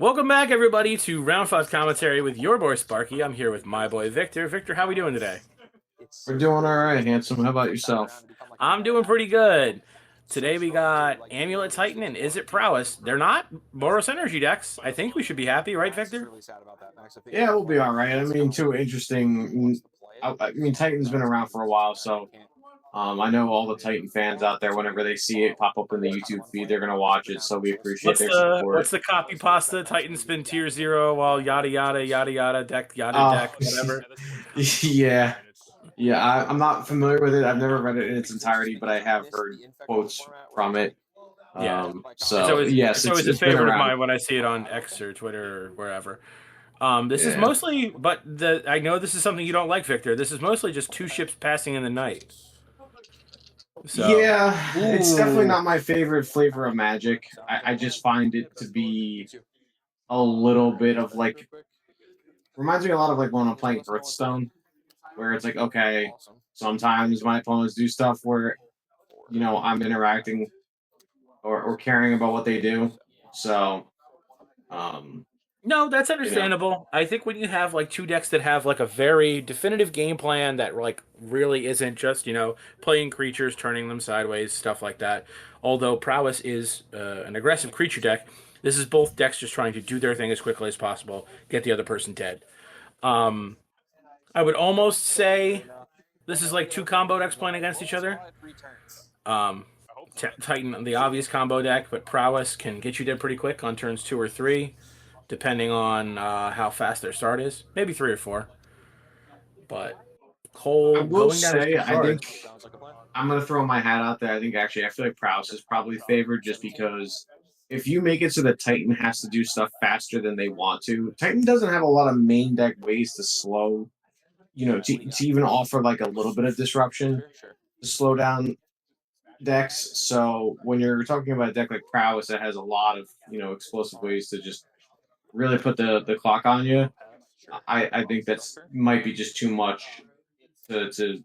Welcome back, everybody, to Round 5 commentary with your boy Sparky. I'm here with my boy Victor. Victor, how we doing today? We're doing all right, handsome. How about yourself? I'm doing pretty good. Today we got Amulet Titan and Izzet Prowess. They're not Boros Energy decks. I think we should be happy, right, Victor? Yeah, we'll be all right. I mean, too interesting. I mean, Titan's been around for a while, so I know all the Titan fans out there. Whenever they see it pop up in the YouTube feed, they're gonna watch it. So we appreciate What's their the support. what's the copy pasta? Titan spin tier 0 while yada yada yada yada deck yada Oh, deck whatever. yeah, yeah. I'm not familiar with it. I've never read it in its entirety, but I have heard quotes from it. Yeah, So yes, it's always a it's been favorite of around. mine when I see it on X or Twitter or wherever. This is Yeah. mostly, but I know this is something you don't like, Victor. This is mostly just two ships passing in the night. So, Yeah, it's definitely ooh, not my favorite flavor of Magic. I just find it to be a little bit of like reminds me a lot of like when I'm playing Hearthstone, where it's like, okay, sometimes my opponents do stuff where I'm interacting or caring about what they do. So, um, no, that's you know, understandable. I think when you have like two decks that have like a very definitive game plan that like really isn't just playing creatures, turning them sideways, stuff like that. Although Prowess is an aggressive creature deck, this is both decks just trying to do their thing as quickly as possible, get the other person dead. Um, I would almost say this is like two combo decks playing against each other. Um, Titan, the obvious combo deck, but Prowess can get you dead pretty quick on turns 2 or 3, depending on how fast their start is. Maybe 3 or 4. But I Cole will going down to say, two I cards. think I'm gonna throw my hat out there. I feel like Prowse is probably favored just because if you make it so that Titan has to do stuff faster than they want to, Titan doesn't have a lot of main deck ways to slow, to even offer like a little bit of disruption to slow down decks. So when you're talking about a deck like Prowess that has a lot of, explosive ways to just really put the clock on you, I think that's might be just too much to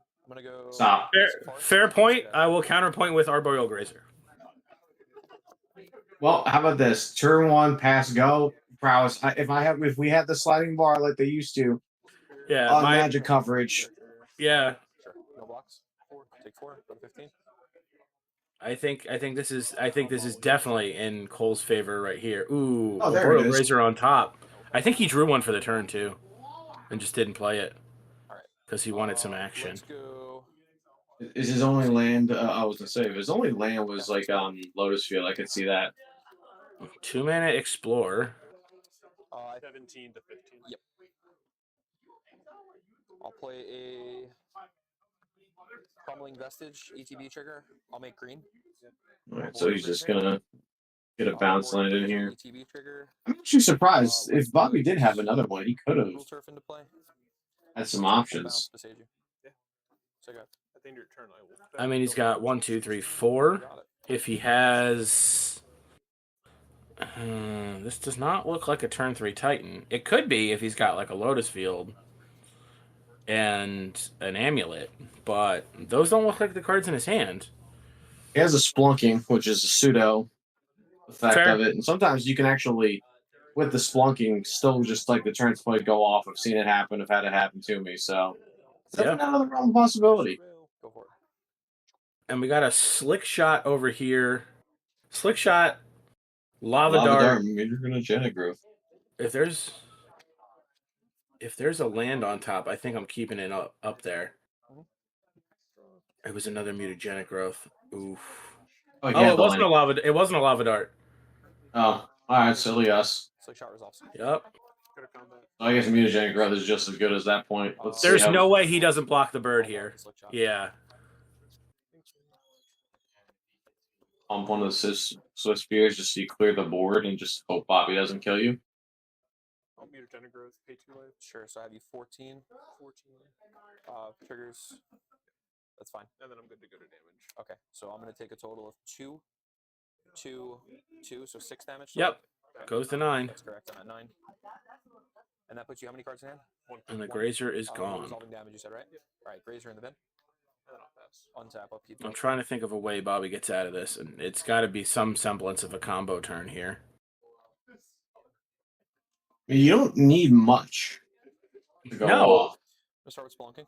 stop. Fair point. I will counterpoint with Arboreal Grazer. Well, how about this? Turn one, pass, go, Prowess. If we had the sliding bar like they used to Yeah, on Magic coverage, yeah. I think this is definitely in Cole's favor right here. Ooh, oh, there it Arboreal is. Grazer on top. I think he drew one for the turn too, and just didn't play it because he wanted some action. Is his only land? I was gonna say, if his only land was like Lotus Field, I could see that. 2 mana Explore. All right, so he's just gonna get a bounce land in here. I'm actually surprised if Bobby did have another one, he could have had some options. I mean, he's got 1, 2, 3, 4. If he has, this does not look like a turn 3 Titan. It could be if he's got like a Lotus Field and an Amulet, but those don't look like the cards in his hand. He has a Splunking, which is a pseudo effect Fair. of it, and sometimes you can actually, with the Splunking, still just like the turns played go off. I've seen it happen. I've had it happen to me, so it's Yeah. definitely not out of the realm of possibility. And we got a Slick Shot over here. Slick Shot, Lava Lava Dart. Dart, mutagenic growth. If there's a land on top, I think I'm keeping it up there. It was another mutagenic growth. Oof. Oh, Oh, yeah, it the wasn't land. a lava. It wasn't a lava dart. Oh, all right, silly us. Yep. I guess mutagenic growth is just as good as that point. Let's see There's how. no way he doesn't block the bird here. Yeah. Pump one of the Swiss spears just so you clear the board and just hope Bobby doesn't kill you. Yep. Goes to 9. And the Grazer is gone. I'm trying to think of a way Bobby gets out of this, and it's got to be some semblance of a combo turn here. mean, you don't need much to go No. off. Let's start with Spelunking.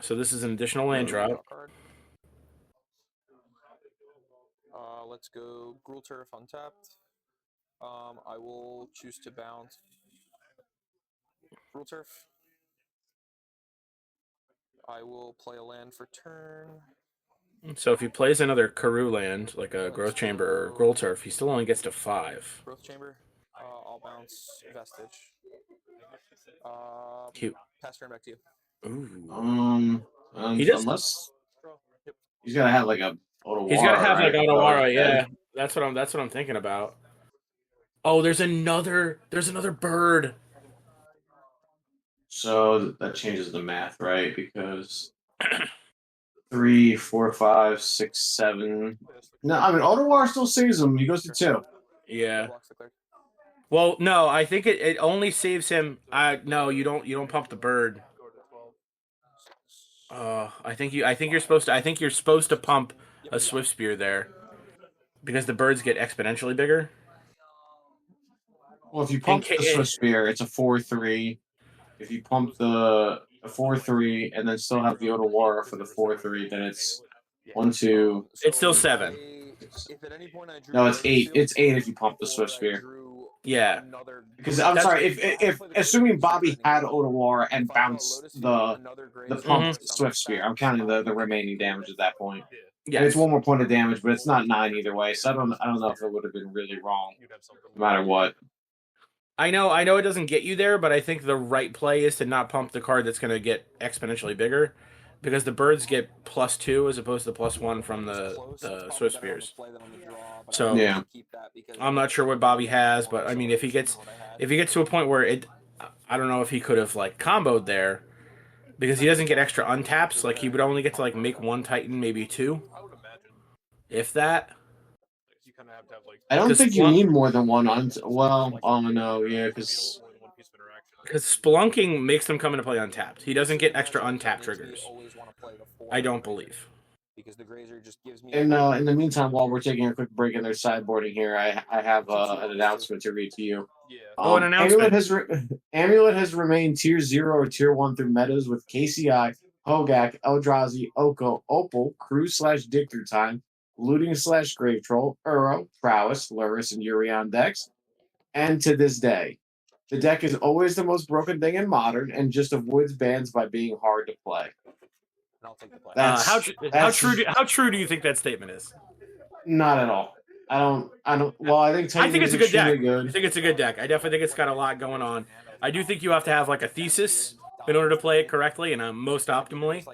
So this is an additional land drop. Draw a card. Let's go Gruul Turf untapped. I will choose to bounce Gruul Turf. I will play a land for turn. So if he plays another Karoo land, like a Growth Chamber or Gruul Turf, he still only gets to 5. Growth Chamber. I'll bounce Vestige. Cute. Pass turn back to you. Ooh. He does. Unless he's gotta have like a Otawara, He's gotta have right? like Otawara, yeah. That's what I'm thinking about. Oh, there's another bird. So that changes the math, right? Because 3, 4, 5, 6, 7. No, I mean Otawara still saves him. He goes to 2. Yeah. Well, no, I think it only saves him. No, you don't pump the bird. I think you're supposed to pump a Swift Spear there because the birds get exponentially bigger. Well, if you pump the Swift Spear, it's a 4/3. If you pump the 4/3 and then still have the Otawara for the 4/3, then it's 1, 2. It's still 7. If at any point I drew No, it's 8. It's 8 if you pump the Swift Spear. Yeah. Because I'm sorry, if assuming Bobby had Otawara and bounced the pump Swift Spear, I'm counting the remaining damage at that point. Yeah, it's 1 more point of damage, but it's not 9 either way. So I don't know if it would have been really wrong, no matter what. I know it doesn't get you there, but I think the right play is to not pump the card that's going to get exponentially bigger, because the birds get +2 as opposed to +1 from the Swift Spears. So yeah, I'm not sure what Bobby has, but I mean, if he gets to a point where I don't know if he could have like comboed there, because he doesn't get extra untaps. Like he would only get to like make 1 Titan, maybe 2, if that. I don't think you need more than 1 on. Well, oh no, yeah, because Spelunking makes them come into play untapped. He doesn't get extra untapped triggers. I don't believe. Because the Grazer just gives me. In the meantime, while we're taking a quick break in their sideboarding here, I have an announcement to read to you. Yeah. An announcement. Amulet has remained tier 0 or tier 1 through metas with KCI, Hogak, Eldrazi, Oko, Opal, Crew/Dig Through Time, Looting/Grave Troll, Uro, Prowess, Luris, and Urion decks. And to this day, the deck is always the most broken thing in Modern and just avoids bans by being hard to play. I'll take the play. How true do you think that statement is? Not at all. I don't. Well, I think Titan it's a good deck. Good. I think it's a good deck. I definitely think it's got a lot going on. I do think you have to have like a thesis in order to play it correctly and most optimally.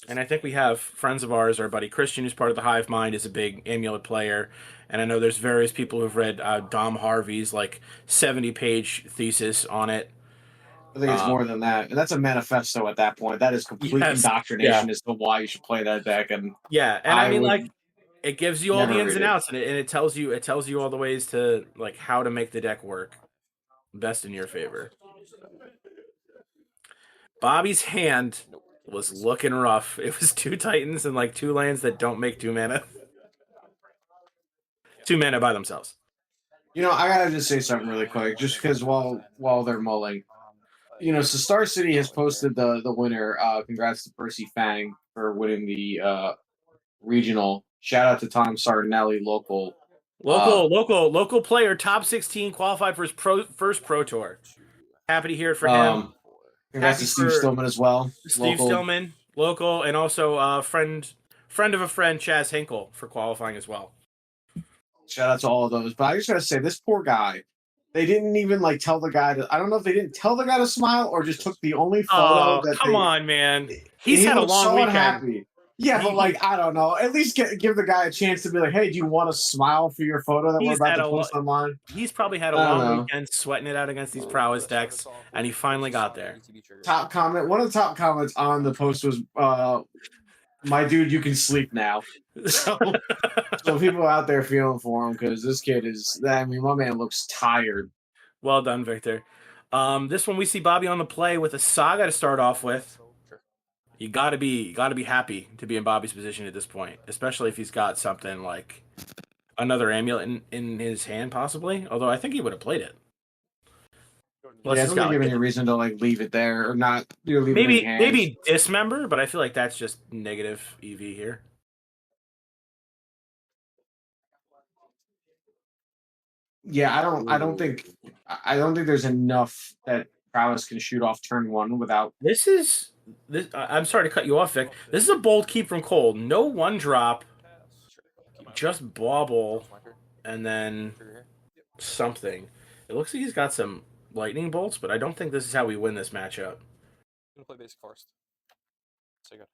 And I think we have friends of ours. Our buddy Christian, who's part of the Hive Mind, is a big Amulet player. And I know there's various people who've read Dom Harvey's like 70-page thesis on it. I think it's more than that, and that's a manifesto at that point. That is complete indoctrination as to why you should play that deck. And I mean, like, it gives you all the ins and outs, and it tells you all the ways to like how to make the deck work best in your favor. Bobby's hand was looking rough. It was 2 Titans and like 2 lands that don't make 2 mana. 2 mana by themselves. I gotta just say something really quick, just because while they're mulling. So Star City has posted the winner. Congrats to Percy Fang for winning the regional. Shout out to Tom Sardanelli, local player, top 16, qualified for his first Pro Tour. Happy to hear it for him. Congrats to Steve Stillman as well. Steve Stillman, local, and also friend of a friend, Chaz Hinkle, for qualifying as well. Shout out to all of those. But I just gotta say, this poor guy. They didn't even tell the guy to. I don't know if they didn't tell the guy to smile or just took the only photo. Come on, man! He's had a long weekend. Happy. Yeah, but I don't know. At least give the guy a chance to be like, "Hey, do you want to smile for your photo that we're about to post online?" He's probably had a long weekend sweating it out against these Prowess decks, and he finally got there. Top comment. One of the top comments on the post was, "My dude, you can sleep now." So people out there feeling for him because this kid is. I mean, my man looks tired. Well done, Victor. This one we see Bobby on the play with a Saga to start off with. You gotta be happy to be in Bobby's position at this point, especially if he's got something like another amulet in his hand, possibly. Although I think he would have played it. Unless Yeah, it he's doesn't got give like any reason to like leave it there or not leave it in maybe hands. dismember, but I feel like that's just negative EV here. Yeah, I don't think there's enough that Prowess can shoot off turn 1 without. This is this. I'm sorry to cut you off, Vic. This is a bold keep from Cole. No 1-drop, just bauble, and then something. It looks like he's got some lightning bolts, but I don't think this is how we win this matchup. I'm gonna play basic forest. So good.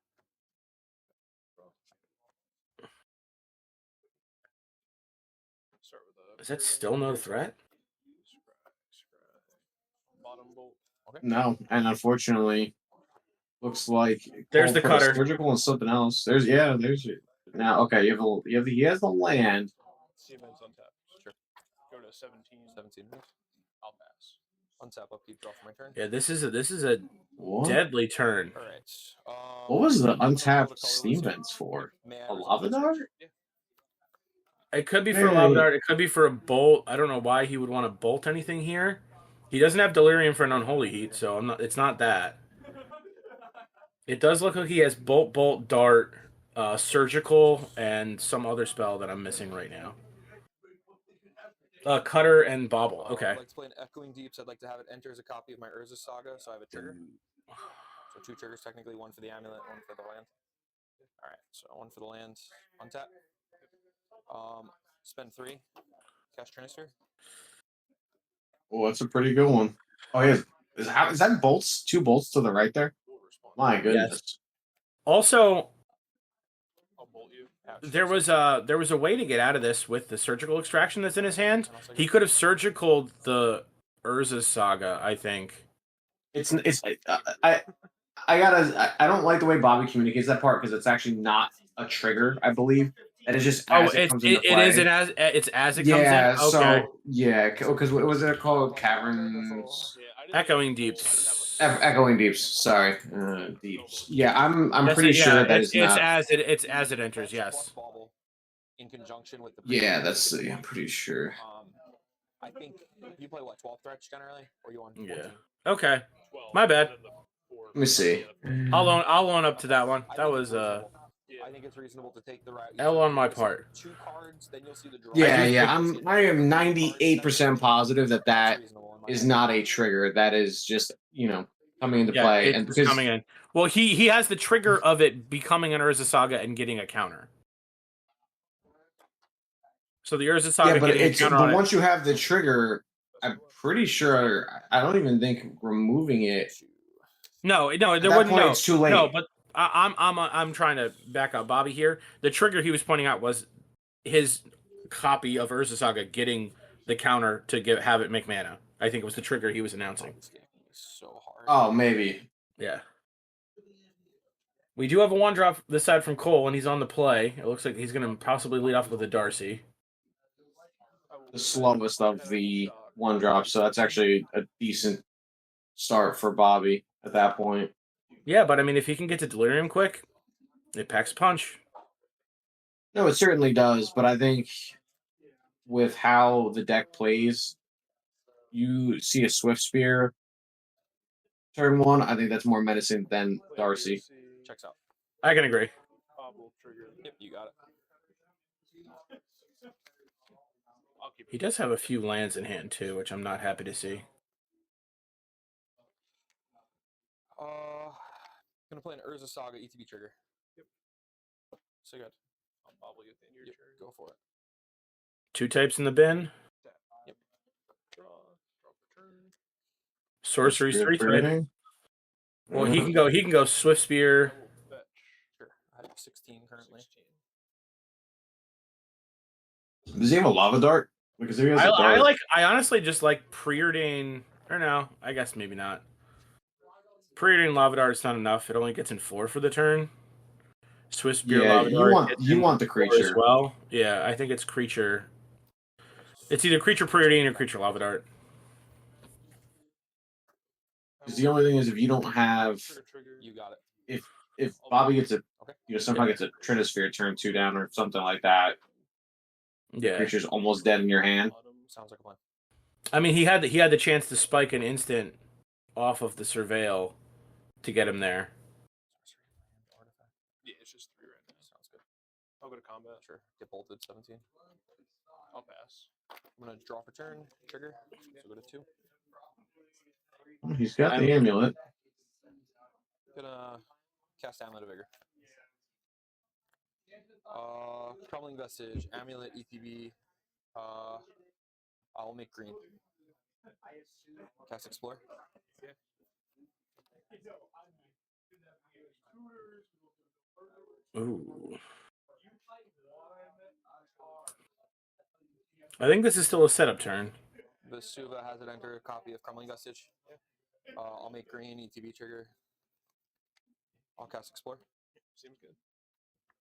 Is that still no threat? Okay. No, and unfortunately, looks like There's Cole the put a cutter. surgical and something else. There's your now. Okay, he has the land. Sure. Go to 17. I'll pass. Untap upkeep, draw for my turn. Yeah, this is a What? deadly turn. All right. What was the I'm gonna untapped build a steam colorless vents for? with A mana lava resistance. dart? Yeah. It could be for a lava dart. It could be for a bolt. I don't know why he would want to bolt anything here. He doesn't have delirium for an unholy heat, so I'm not. It's not that. It does look like he has bolt, dart, surgical, and some other spell that I'm missing right now. Cutter and bobble. Okay. I'd like to play an Echoing Deeps. I'd like to have it enter as a copy of my Urza Saga, so I have a trigger. So 2 triggers, technically, 1 for the amulet, 1 for the land. All right, so 1 for the land. Untap. Spend 3. Cast Trinister. Oh, that's a pretty good one. Oh, yeah. Is that bolts? 2 bolts to the right there? My goodness. Yes. Also, there was a way to get out of this with the surgical extraction that's in his hand. He could have surgicaled the Urza Saga, I think. I don't like the way Bobby communicates that part because it's actually not a trigger, I believe. That is just as it comes into play. It's as it comes in. Yeah, Okay. so yeah, because what was it called? Caverns. Echoing Deeps. Echoing Deeps. Sorry, Deeps. Yeah, I'm Yes, pretty sure that it's not. it's as it enters. Yes. In conjunction with the Yeah, that's. I'm pretty sure. I think you play what 12 threats generally, or you on 14? Yeah. Okay. My bad. Let me see. I'll own up to that one. That was I think it's reasonable to take the route. L on my part. 2 cards, then you'll see the draw. Yeah. I am 98% positive that is not a trigger. That is just coming into play, and because coming in. Well, he has the trigger of it becoming an Urza Saga and getting a counter. So the Urza Saga getting a counter on once you have the trigger, I'm pretty sure. I don't even think removing it. No, there wouldn't. No, it's too late. No, but I'm trying to back up Bobby here. The trigger he was pointing out was his copy of Urza Saga getting the counter to have it make mana. I think it was the trigger he was announcing. So hard. Oh, maybe. Yeah. We do have a 1-drop this side from Cole, and he's on the play. It looks like he's going to possibly lead off with a Darcy. The slowest of the 1-drop, so that's actually a decent start for Bobby at that point. Yeah, but I mean, if he can get to Delirium quick, it packs a punch. No, it certainly does, but I think with how the deck plays, you see a Swift Spear turn 1. I think that's more menacing than Darcy. Checks out. I can agree. Yep, you got it. He does have a few lands in hand too, which I'm not happy to see. Gonna play an Urza Saga ETB trigger. Yep. So good. I'll bobble you at the end of your turn. Go for it. 2 types in the bin. Yep. Draw the turn. Sorcery's 3 type. Well, he can go Swift Spear. Sure. I have 16 currently. Does he have a Lava Dart? Because if he has a dart. I honestly just like Preordain. Or no, I guess maybe not. Preordain Lava Dart is not enough. It only gets in 4 for the turn. Swift Spear Lava Dart. You want the creature as well. Yeah, I think it's creature. It's either creature Preordain or creature Lava Dart. Because the only thing is, if you don't have, you got it. If Bobby gets a, somehow gets a Trinisphere turn 2 down or something like that, Yeah. Creature's almost dead in your hand. Sounds like a plan. I mean, he had the chance to spike an instant off of the surveil to get him there. Yeah, it's just 3 right now. Sounds good. I'll go to combat. Sure. Get bolted 17. I'll pass. I'm gonna draw for turn. Trigger. So go to 2. Oh, he's got the amulet. Gonna cast Amulet of Vigor. Crumbling Vestige, Amulet, ETB. I'll make green. Cast Explore. Ooh. I think this is still a setup turn. Vesuva has it enter a copy of Crumbling Vestige. I'll make green, ETB trigger. I'll cast Explore. Seems good.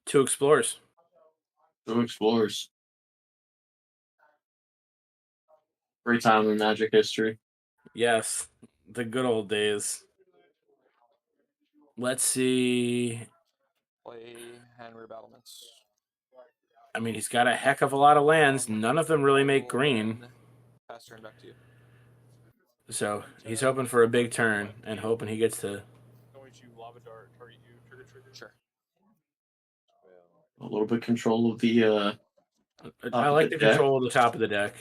2 explorers. 2 explorers. Great time in Magic history. Yes, the good old days. Let's see. Play hand rebattlements. I mean, he's got a heck of a lot of lands. None of them really make green. Pass turn back to you. So he's hoping for a big turn and hoping he gets to. Going to Lava Dart, target you, trigger. Sure. A little bit control of the. I like the control of the top of the deck.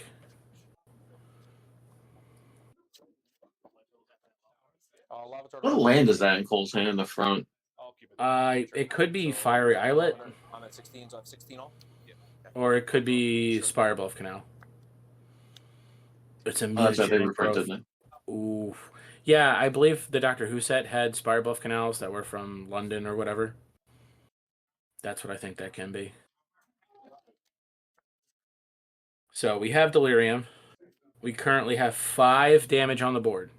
Lava Dart. What land is that in Cole's hand in the front? I'll keep it. It could be Fiery Islet, I'm at 16, so I have 16 all. or it could be Spirebluff Canal. It's a That's how they mutagenic reprinted growth. it. Ooh, yeah, I believe the Doctor Who set had Spirebluff Canals that were from London or whatever. That's what I think that can be. So we have Delirium. We currently have 5 damage on the board.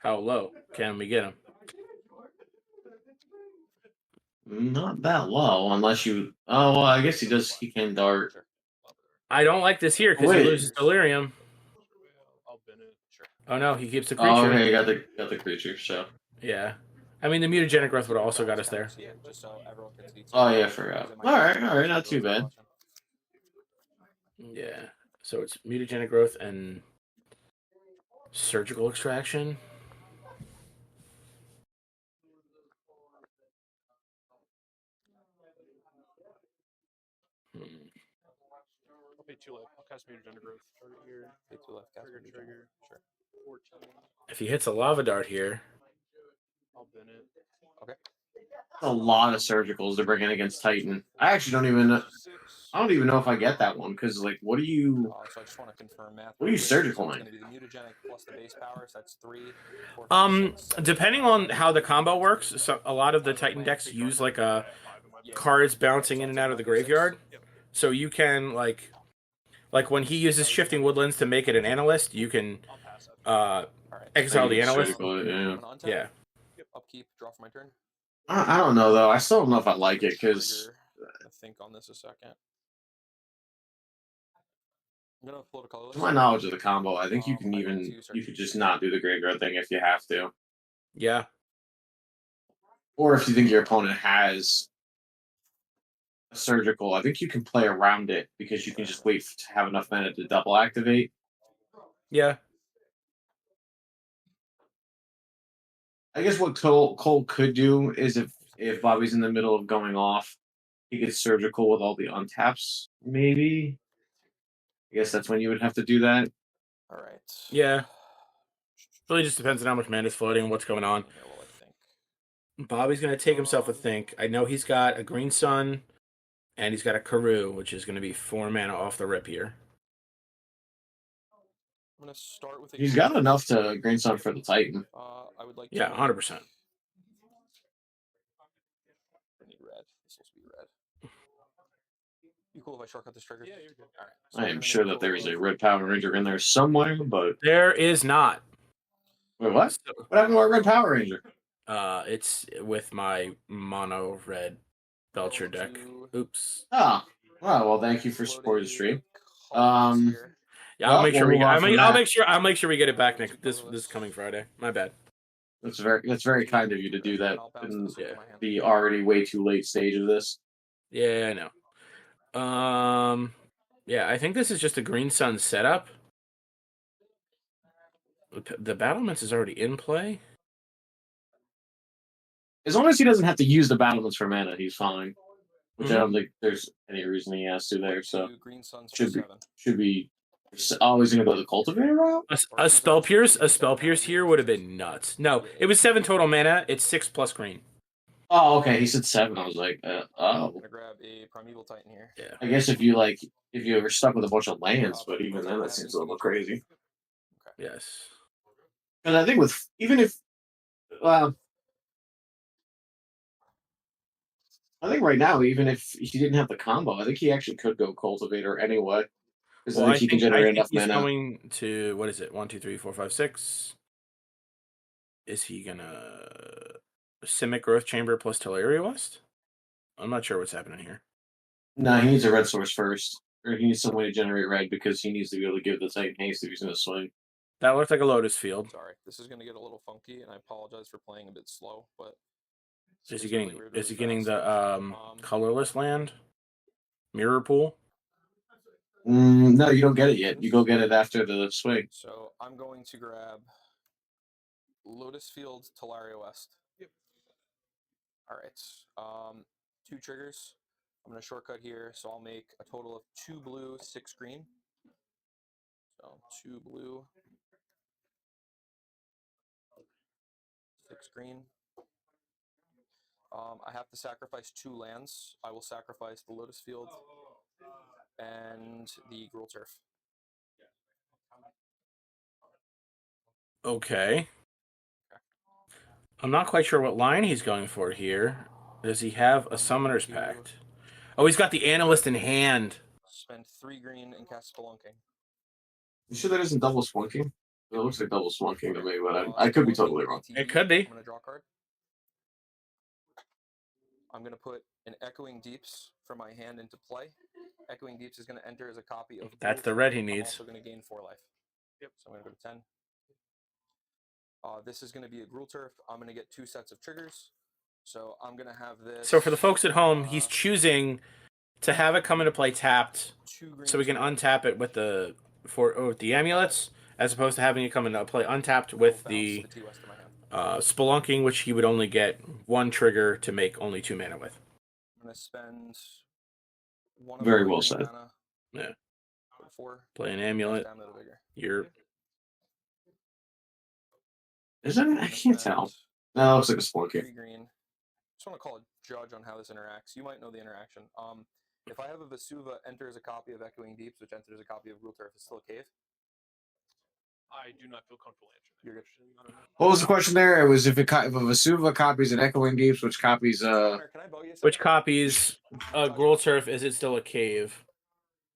How low can we get him? Not that low, unless you. Oh, well, I guess he does. He can dart. I don't like this here because he Wait. loses Delirium. I'll bin it. Sure. Oh no, he keeps the creature. Oh, okay, got the creature. So. Yeah. I mean, the mutagenic growth would have also got us there. Yeah, just so everyone can see. Oh yeah, I forgot. All right, not too bad. Yeah. So it's mutagenic growth and surgical extraction. I'll pay 2 life. I'll cast Mutagen Growth. Target here. Pay 2 left. Cast Target trigger. trigger. Sure. 14. If he hits a lava dart here, I'll bin it. Okay. A lot of surgicals to bring in against Titan. I actually don't even know. 6. I don't even know if I get that one because, like, what do you? So I just want to confirm math. What are you surgical It's in? going to be the mutagenic plus the base power, so that's 3. 4, 5, 6, 7, depending on how the combo works, so a lot of the Titan decks use like a cards bouncing in and out of the graveyard. So you can like when he uses Shifting Woodlands to make it an analyst, you can exile the analyst. Yeah. Yeah. Upkeep, draw for my turn. I don't know though. I still don't know if I like it because I think on this a second. I'm gonna float a colorless. to my knowledge of the combo, I think you could just not do the graveyard thing if you have to, Yeah. or if you think your opponent has a surgical, I think you can play around it because you can just wait to have enough mana to double activate. Yeah. I guess what Cole could do is if Bobby's in the middle of going off, he gets surgical with all the untaps, maybe. I guess that's when you would have to do that. All right. Yeah. Really just depends on how much mana is floating and what's going on. Yeah, well, I think. Bobby's going to take himself a think. I know he's got a Green Sun and he's got a Karoo, which is going to be 4 mana off the rip here. I'm gonna start with. He's got enough to Green Sun for the Titan. I would like. Yeah, 100%. I need red. This will be red. You cool if I shortcut this trigger? Yeah, you're good. All right. So I I'm am gonna sure make that there is a little- Red Power Ranger in there somewhere, but There is not. wait, what? What happened to our Red Power Ranger? It's with my mono red Belcher deck. Oops. Oh, well, thank you for supporting the stream. colorless here. Yeah, I'll Well, make sure we'll we. move on from that. I'll make sure we get it back this coming Friday. My bad. That's very kind of you to do that I'll bounce in this into yeah. my hand. the already way too late stage of this. Yeah, I know. Yeah, I think this is just a Green Sun setup. The battlements is already in play. As long as he doesn't have to use the battlements for mana, he's fine. Which I Mhm. don't think there's any reason he has to there. So Green Suns for should be 7. should be always gonna go the cultivator route. A spell pierce here would have been nuts. No, it was 7 total mana. It's 6 plus green. Oh, okay. He said 7. I was like, I'm oh. gonna grab a Primeval Titan here. Yeah. I guess if you were stuck with a bunch of lands, but even then that seems a little crazy. Yes. Because I think I think right now, even if he didn't have the combo, I think he actually could go cultivator anyway. Because I think he can generate enough he's mana. going to, what is it? 1, 2, 3, 4, 5, 6. Is he gonna Simic Growth Chamber plus Teleria West? I'm not sure what's happening here. No, he needs a red source first. Or he needs some way to generate red because he needs to be able to give the Titan haste if he's going to swing. That looked like a Lotus Field. Sorry, this is gonna get a little funky, and I apologize for playing a bit slow, but Is he it's getting really weird, is he really getting fast. the colorless land? Mirror Pool? No, you don't get it yet. You go get it after the swing. So I'm going to grab Lotus Field, Talaria West. Yep. All right. 2 triggers. I'm gonna shortcut here, so I'll make a total of 2 blue, 6 green. So 2 blue, 6 green. I have to sacrifice 2 lands. I will sacrifice the Lotus Field and the Gruul Turf. Okay. I'm not quite sure what line he's going for here. Does he have a Summoner's Pact? Oh, he's got the Analyst in hand. Spend 3 green and cast Spelunking. You sure that isn't double swunking? It looks like double swunking to me, but I could be totally wrong. It could be. I'm going to draw a card. I'm going to put an Echoing Deeps from my hand into play. Echoing Deeps is going to enter as a copy of. That's the red he I'm needs. also going to gain 4 life. Yep. So I'm going to go to 10. This is going to be a Gruul Turf. I'm going to get 2 sets of triggers. So I'm going to have this. So for the folks at home, he's choosing to have it come into play tapped, so we can untap it with the amulets, as opposed to having it come into play untapped with the Spelunking, which he would only get 1 trigger to make only 2 mana with. I'm going to spend 1 Very well said. Mana. Yeah. 4. Play an amulet. You're. Is that? I can't tell. No, it looks like a Spelunking. 3 green. Just want to call a judge on how this interacts. You might know the interaction. If I have a Vesuva enters a copy of Echoing Deeps, which enters a copy of Gruul Turf, it's still a cave. I do not feel comfortable answering that. You're question. What was the question there? It was if a Vesuva copies an Echoing Deeps, which copies Connor, can I bug you a Which second? copies Gruul Turf? Is it still a cave?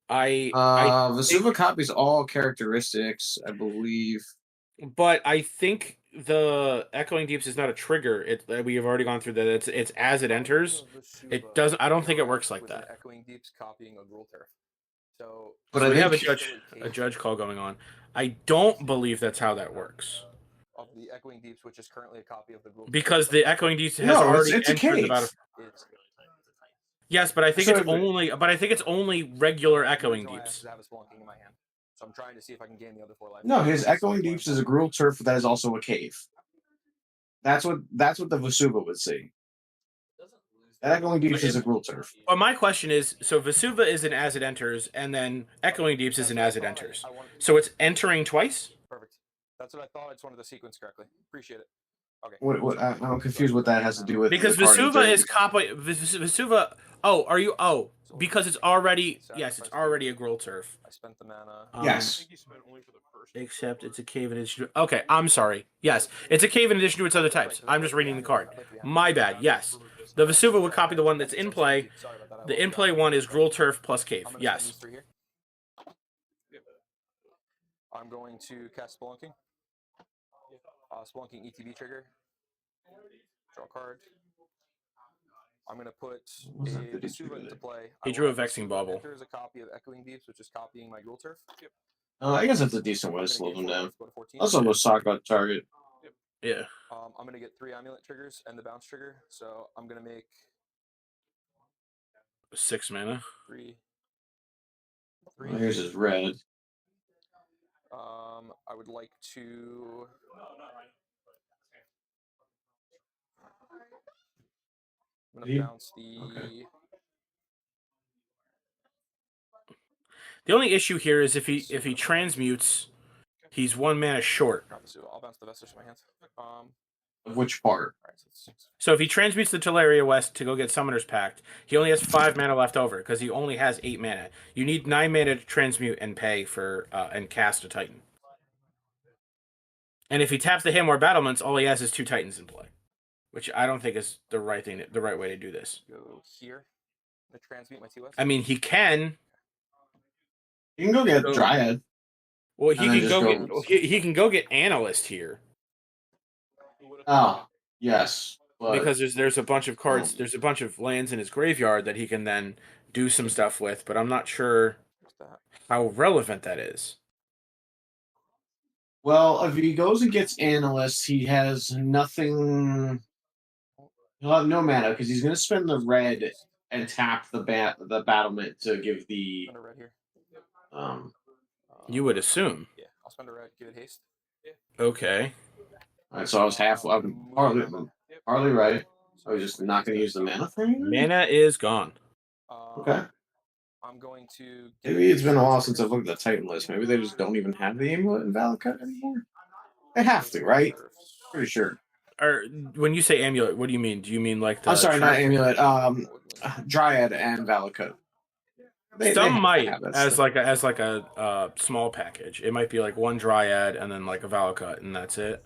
Vesuva copies all characteristics, I believe. But I think the Echoing Deeps is not a trigger. We have already gone through that. It's as it enters. It doesn't. I don't think it works like that. Echoing Deeps copying a Gruul Turf. So, But So I we have think a judge call going on. I don't believe that's how that works. Of the Echoing Deeps, which is currently a copy of the Gruul Turf. Because the Echoing Deeps has No, already it's a entered the cave. battle. It's Yes, but I think So it's if it- only. But I think it's only regular Echoing originally I Deeps. have a Spelunking in my hand. So I'm trying to see if I can gain the other 4 life. no, his Echoing Deeps is a Gruul Turf that is also a cave. That's what the Vesuva would see. That Echoing Deeps is a Gruul Turf. Well, my question is: so Vesuva is an as it enters, and then Echoing Deeps is an as it enters. So it's entering twice. Perfect. That's what I thought. I just wanted the sequence correctly. Appreciate it. Okay. I'm confused what that has to do with Because the card Vesuva entering. is copy. Vesuva. Oh, are you? Oh, because it's already. Yes, it's already a Gruul Turf. I spent the mana. I Yes. think you spent only for the first. Except it's a cave in addition to. Okay, I'm sorry. Yes, it's a cave in addition to its other types. I'm just reading the card. My bad. Yes, the Vesuva would copy the one that's in play. The in play one is Gruul Turf plus cave. I'm gonna Yes. spend these 3 here. I'm going to cast Spelunking. Spelunking ETB trigger. Draw a card. I'm going to put What's a that that he Vesuva drew into there? play. He I drew a want Vexing Vesuva Bauble. enters a copy of Echoing Deeps, which is copying my Gruul Turf. I guess that's a decent way I'm to gonna slow gain them 4 down. life, go to 14. Also, almost talk about target. Yeah. I'm going to get 3 Amulet triggers and the bounce trigger. So I'm going to make 6 mana. 3. Well, here's his red. I would like to. I'm gonna bounce the. Okay. The only issue here is if he transmutes, he's 1 mana short. I'll bounce the Vestige from my hands. Of which part? All right, so it's 6. So if he transmutes the Teleria West to go get Summoner's Pact, he only has 5 mana left over because he only has 8 mana. You need 9 mana to transmute and pay for and cast a Titan. And if he taps the Hammer Battlements, all he has is 2 Titans in play, which I don't think is the right way to do this. Go here. The transmute my 2 West. I mean, he can. You can go get Dryad. Well, he And then can just go go- get he can go get Analyst here Oh, yes. But because there's a bunch of cards, there's a bunch of lands in his graveyard that he can then do some stuff with, but I'm not sure how relevant that is. well, if he goes and gets Analyst, he has nothing. He'll have no mana because he's going to spend the red and tap the battlement to give the Spend a red here. You would assume. Yeah, I'll spend a red. Give it haste. Okay. All right, so I was partly right. I was just not going to use the mana for anything. Mana is gone. Okay. I'm going to. Maybe it's been a while since I've looked at the Titan list. Maybe they just don't even have the Amulet in Valakut anymore. They have to, right? Pretty sure. Or when you say Amulet, what do you mean? Do you mean like the? I'm sorry, not Amulet. Dryad and Valakut. Some might as like a small package. It might be like 1 Dryad and then like a Valakut, and that's it.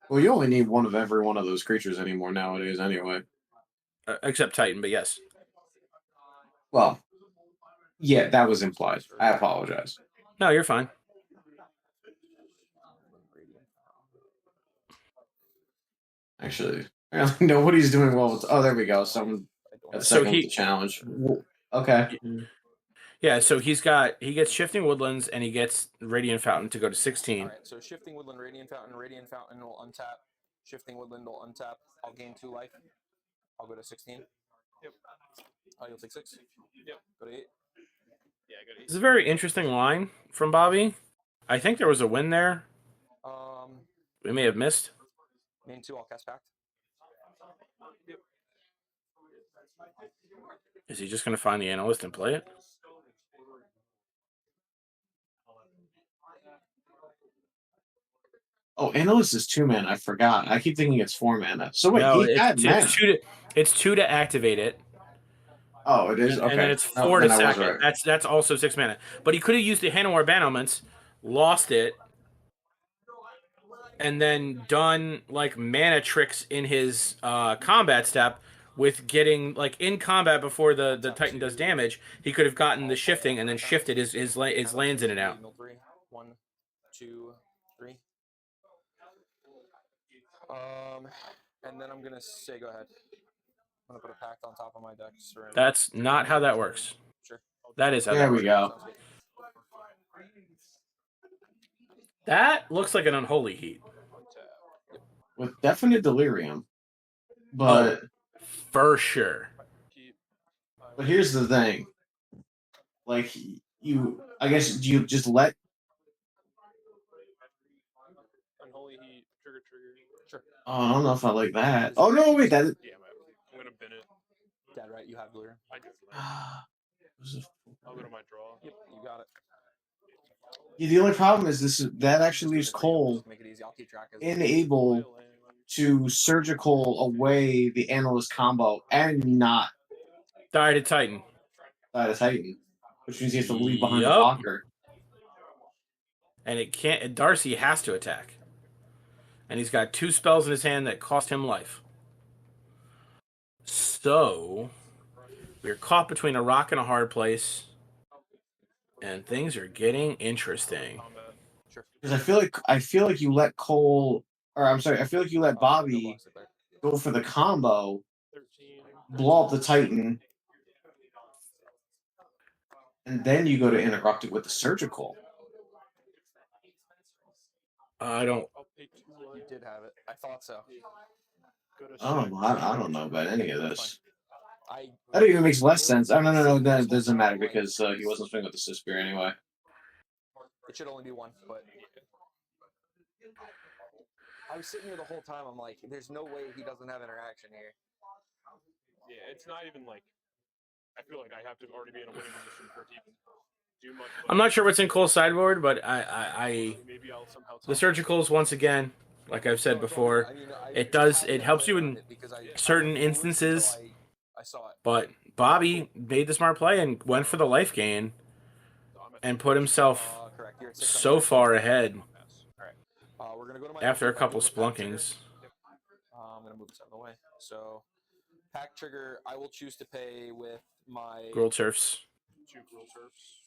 Well, you only need one of every one of those creatures anymore nowadays, anyway. Except Titan, but yes. Well, yeah, that was implied. I apologize. No, you're fine. Actually, nobody's doing well with. Oh, there we go. Someone got second with the challenge. Okay. Yeah, so he gets Shifting Woodlands and he gets Radiant Fountain to go to 16. All right, so Shifting Woodland, Radiant Fountain will untap. Shifting Woodland will untap. I'll gain 2 life. I'll go to 16. Yep. You'll take 6. Yep. Go to 8. Yeah, I got 8. This is a very interesting line from Bobby. I think there was a win there. We may have missed. Main 2, I'll cast Pact. Yep. Is he just going to find the Analyst and play it? Oh, Analyst is 2 mana. I forgot. I keep thinking it's 4 mana. So wait, No, he had mana. It's 2 to activate it. Oh, it is? Okay. And then it's 4 to sack it. Right. That's also 6 mana. But he could have used the Hanowar Battlements, lost it, and then done like mana tricks in his combat step with getting like in combat before the Titan does damage. He could have gotten the shifting and then shifted his lands in and out. 1, 2, 3. And then I'm gonna say, go ahead. I'm gonna put a Pact on top of my deck. That's not how that works. Sure. That is how there that we works. go. That looks like an Unholy Heat. With definite delirium. But for sure. But here's the thing. Like I guess you just let Unholy Heat, trigger. Sure. Oh, I don't know if I like that. Oh no, wait, that is Yeah, I'm gonna bin it. Dead right, you have delirium. I do. I'll go to my draw. Yep, you got it. Yeah, the only problem is that actually leaves Cole Make it easy. I'll keep track of unable to surgical away the Analyst combo and not die to Titan. Die to Titan, which means he has to leave behind the Yup. blocker. And it can't. Darcy has to attack, and he's got 2 spells in his hand that cost him life. So we're caught between a rock and a hard place, and things are getting interesting. Because I feel like you let Cole, or I'm sorry, I feel like you let Bobby go for the combo, blow up the Titan, and then you go to interrupt it with the surgical. I don't. You did have it. I thought so. Oh, I don't know about any of this. That even makes less sense. Oh, no. That doesn't matter because he wasn't swinging with the Spear anyway. It should only be one, but I was sitting here the whole time. I'm like, there's no way he doesn't have interaction here. Yeah, it's not even like I feel like I have to already be in a winning position for it to even do much. I'm not sure what's in Cole's sideboard, but Maybe I'll somehow the surgicals once again, like I've said before, it helps you in certain instances. I saw it. But Bobby made the smart play and went for the life gain and put himself so far ahead We're gonna go to my after a couple splunkings. I'm gonna move this out of the way. So, pack trigger, I will choose to pay with my Gruul Turfs. 2 Gruul Turfs.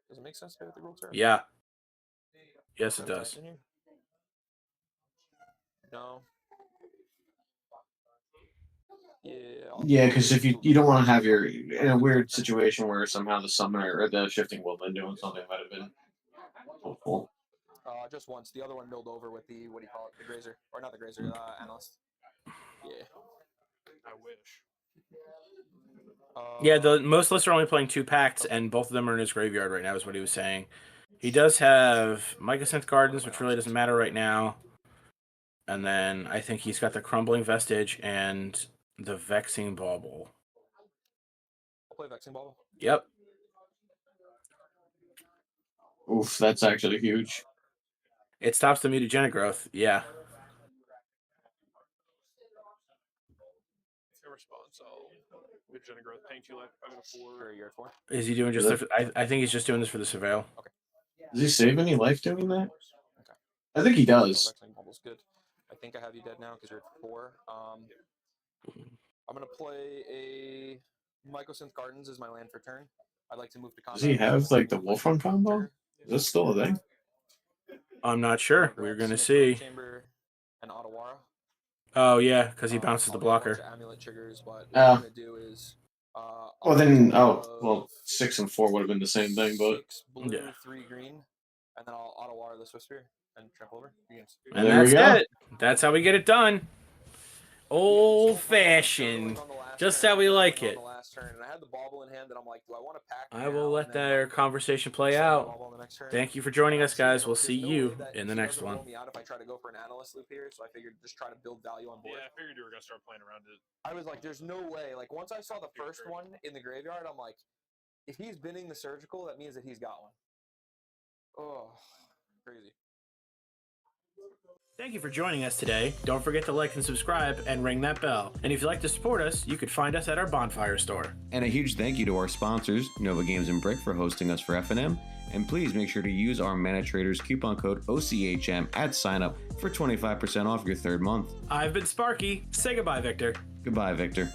Does it make sense to pay with the Gruul Turf? Yeah. Yes, it does. No. Yeah, because if you don't want to have your in a weird situation where somehow the summoner or the shifting woodland doing something might have been helpful. Just once. The other one milled over with the what do you call it? The grazer, or not the grazer? Analyst. Yeah. I wish. Yeah, most lists are only playing 2 pacts, and both of them are in his graveyard right now, is what he was saying. He does have Mycosynth Gardens, which really doesn't matter right now. And then I think he's got the Crumbling Vestige and the Vexing Bauble. I'll play Vexing Bauble. Yep. Oof, that's actually huge. It stops the mutagenic growth. Yeah. In response, I'll mutagenic growth, paying 2 life. I'm in a 4. For a year 4. Is he doing just? I think he's just doing this for the surveil. Okay. Does he save any life doing that? Okay. I think he does. Vexing Bauble's good. I think I have you dead now because you're at 4. I'm gonna play a Mycosynth Gardens as my land for turn. I'd like to move to combat. Does he have like the Wolf Run combo? Is that still a thing? I'm not sure. We're gonna see. Chamber and Ottawara. Oh yeah, because he bounces the blocker. Amulet triggers, but what I'm gonna do is. Well then, 6 and 4 would have been the same thing, but 6 blue, yeah. 3 green, and then I'll Ottawara the Swift Spear and trample over. And that's it. That's how we get it done. Old fashioned, just how we like it. I will let their conversation play out. Thank you for joining us, guys. We'll see you in the next one. If I try to go for an analyst loop here, so I figured just try to build value on board. Yeah, I figured you were gonna start playing around it. I was like, there's no way. Like once I saw the first one in the graveyard, I'm like, if he's binning the surgical, that means that he's got one. Oh, crazy. Thank you for joining us today. Don't forget to like and subscribe and ring that bell. And if you'd like to support us, you could find us at our Bonfire store. And a huge thank you to our sponsors, Nova Games and Brick, for hosting us for FNM. And please make sure to use our Mana Traders coupon code OCHM at signup for 25% off your 3rd month. I've been Sparky. Say goodbye, Victor. Goodbye, Victor.